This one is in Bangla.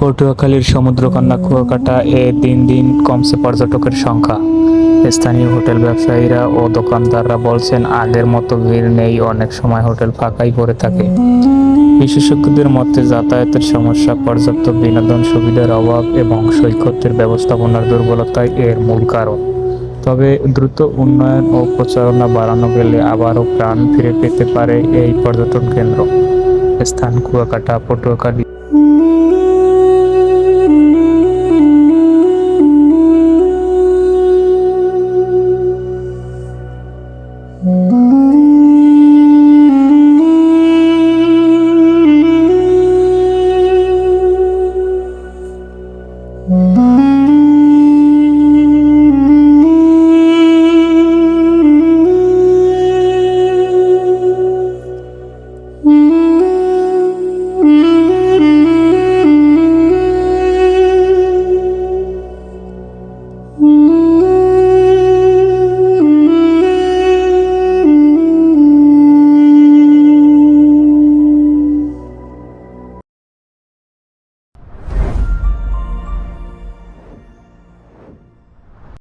পটুয়াখালীর সমুদ্রকন্যা কুয়াকাটা দিন দিন কমছে পর্যটকের সংখ্যা। স্থানীয় হোটেল ব্যবসায়ীরা ও দোকানদাররা বলছেন, আগের মতো ভিড় নেই, অনেক সময় হোটেল ফাঁকাই পড়ে থাকে। বিশেষজ্ঞদের মতে যাতায়াতের সমস্যা, পর্যাপ্ত বিনোদন সুবিধার অভাব এবং সৈকতের ব্যবস্থাপনার দুর্বলতাই এর মূল কারণ। তবে দ্রুত উন্নয়ন ও প্রচারণা বাড়ানো গেলে আবারও প্রাণ ফিরে পেতে পারে এই পর্যটন কেন্দ্র। স্থান কুয়াকাটা, পটুয়াখালী।